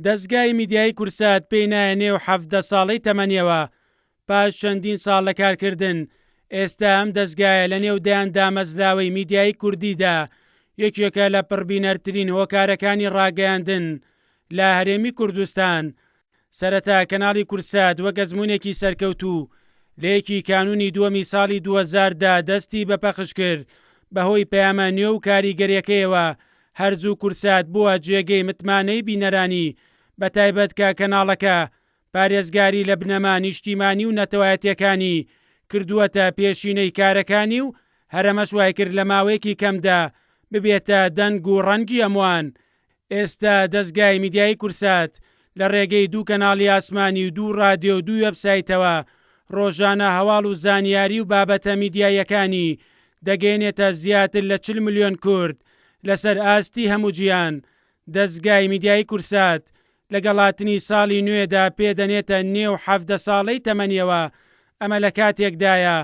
دەستگای میدیای کورسات پێی نایە نێو 17 ساڵەی تەمەنیەوە. پاش چەندین ساڵ لە کارکردن، ئێستا ئەم دەستگایە لە نێو دایان دامەزراوەی میدیای کوردیدا یەکێکە لە پڕبینەرترین هۆکارەکانی ڕاگەیاندن لە هەرێمی کوردستان. سەرەتا کەناڵی کورسات وەک ئەزموونێکی سەرکەوتوو لە یەکی کانونی دووەمی ساڵی 2010 دەستی بە پەخش کرد بەهۆی پەیامە نوێ و کاریگەریەکەیەوە هەرزوو کورسات بووە جێگەی متمانەی بینەرانی، بە تایبەت کە کەناڵەکە پارێزگاری لە بنەما نیشتیمانی و نەتەوایەتیەکانی کردووەتە پێشینەی کارەکانی و هەرەمەش وای کرد لە ماوەیەکی کەمدا ببێتە دەنگ و ڕەنگی هەمووان. ئێستا دەستگای میدیای کورسات لە ڕێگەی دوو کەناڵی ئاسمانی و دوو ڕادیۆ و دوو وێبسایتەوە ڕۆژانە هەواڵ و زانیاری و بابەتە میدیایەکانی دەگەێنێتە زیاتر لە 40 ملیۆن کورد لەسەر ئاستی هەموو جیان. دەستگای میدیای کورسات لەگەڵاتنی ساڵی نوێدا پێدەنێتە نێو 17 ساڵەی تەمەنیەوە. ئەمە لە کاتێکدایە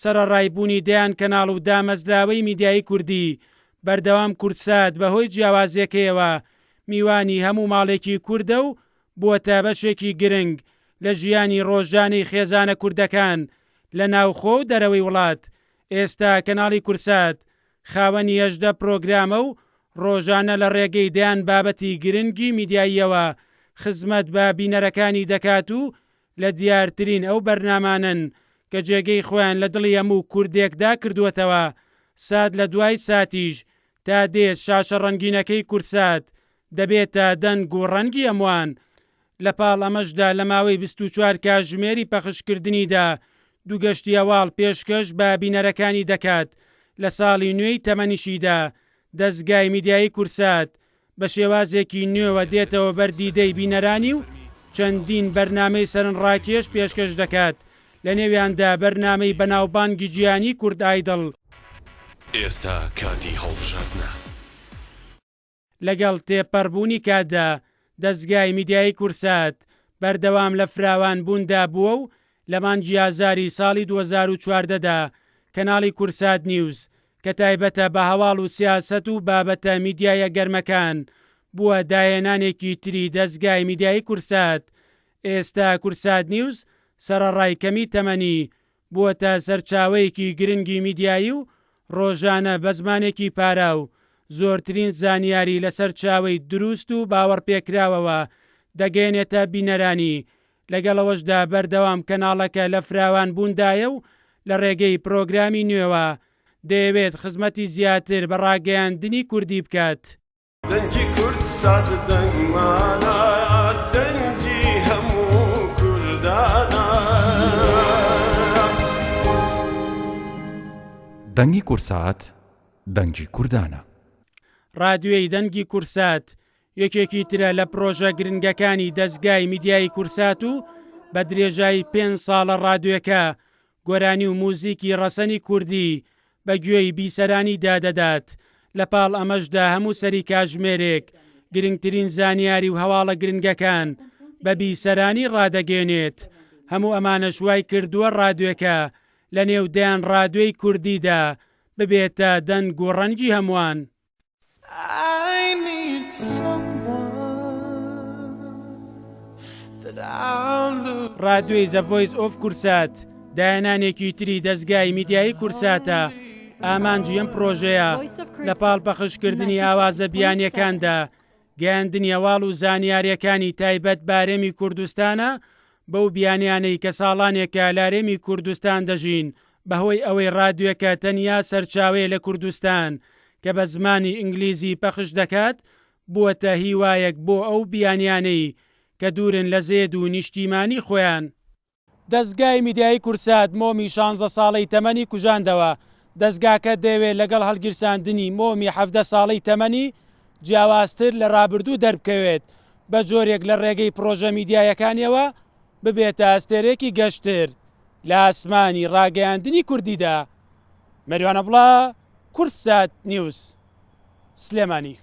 سەرەڕایبوونی دەیان کەناڵ و دامەزراوەی میدیای کوردی بەردەوام کورسات بەهۆی جیاوازیەکەیەوە میوانی هەموو ماڵێکی کووردە و بووەتە بەشێکی گرنگ لە ژیانی ڕۆژانەی خێزانە کوردەکان لە ناوخۆ و دەرەوەی وڵات. ئێستا کەناڵی کورسات خاوەنی 18 پرۆگرامە و ڕۆژانە لە ڕێگەی دەیان بابەتی گرنگی میدیاییەوە خزمەت بە بینەرەکانی دەکات و لە دیارترین ئەو بەرنامانن کە جێگەی خۆیان لە دڵی هەموو کوردێکدا کردووەتەوە. سات لە دوای ساتیش تا دێت شاشە ڕەنگینەکەی کورسات دەبێتە دەنگ و ڕەنگی هەمووان. لە پاڵ ئەمەشدا لە ماوەی 24 کاتژمێری پەخشکردنیدا دووگەشتی هەواڵ پێشکەش بە بینەرەکانی دەکات. لە ساڵی نوێی تەمەنیشیدا دەستگای میدیای کورسات بە شێوازێکی نوێوە دێتەوە بەردیدەی بینەرانی و چەندین بەرنامەی سەرنڕاکێش پێشکەش دەکات، لە نێویاندا بەرنامەی بەناوبانگی گیانی کورد ئایدڵ. ئێستا کاتی هەڵبژاردنە. لەگەڵ تێپەڕبوونی کاتدا دەستگای میدیای کورسات بەردەوام لە فراوان بووندا بووە و لە مانگی ئازاری ساڵی 2014دا کەناڵی کورسات نیوز کە تایبەتە بە هەواڵ و سیاسەت و بابەتە میدیایە گەرمەکان بووە داهێنانێکی تری دەستگای میدیای کورسات. ئێستا کورسات نیوز سەرەڕای کەمی تەمەنی بووەتە سەرچاوەیەکی گرنگی میدیایی و ڕۆژانە بە زمانێکی پارا و زۆرترین زانیاری لەسەر چاوەی دروست و باوەڕپێکراوەوە دەگەێنێتە بینەرانی. لەگەڵەوەشدا بەردەوام کەناڵەکە لە فراوان بووندایە و لە ڕێگەی پرۆگرامی نوێوە دەیەوێت خزمەتی زیاتر بە ڕاگەیاندنی کوردی بکات. دەنگی کورسات دەنگمانە دەنگی هەموو کوردانە. دەنگی کورسات دەنگی کوردانە. ڕادیۆی دەنگی کورسات یەکێکی ترە لە پرۆژە گرنگەکانی دەستگای میدیای کورسات و بە درێژایی 5 ساڵە ڕادیۆەکە گۆرانی و موزیکی ڕەسەنی کوردی بە گوێی بیسەرانی دادەدات. لە پاڵ ئەمەشدا هەموو سەری کاتژمێرێک گرنگترین زانیاری و هەواڵە گرنگەکان بە بیسەرانی ڕادەگەێنێت. هەموو ئەمانەش وای کردووە ڕادیۆەکە لە نێودیان ڕادیۆی کوردیدا ببێتە دەنگ و ڕەنگی هەمووان. ڕادیۆی The Voice of کورسات داهێنانێکی تری دەستگای میدیای کورساتە. ئامانجی ئەم پرۆژەیە لە پاڵ پەخشکردنی ئاوازە بیانیەکاندا گەیاندنی هەواڵ و زانیاریەکانی تایبەت بارێمی کوردستانە بەو بیانیانەی کە ساڵانێکە لارێمی کوردستان دەژین بەهۆی ئەوەی ڕادیۆەکە تەنیا سەرچاوەیە لە کوردستان کە بە زمانی ئینگلیزی پەخش دەکات بووەتە هیوایەک بۆ ئەو بیانیانەی کە دوورن لە زێد و نیشتیمانی خۆیان. دەستگای میدیای کورسات مۆمی 16 ساڵەی تەمەنی کوژاندەوە. دەستگاکە دەوێت لەگەڵ هەڵگیرساندنی مۆمی 17 ساڵەی تەمەنی جیاوازتر لە ڕابردوو دەربکەوێت بە جۆرێک لە ڕێگەی پرۆژە میدیایەکانیەوە ببێتە ئەستێرێکی گەشتر لە ئاسمانی ڕاگەیاندنی کوردیدا. مەریوانە بڵا، کورسات نیوز، سلێمانی.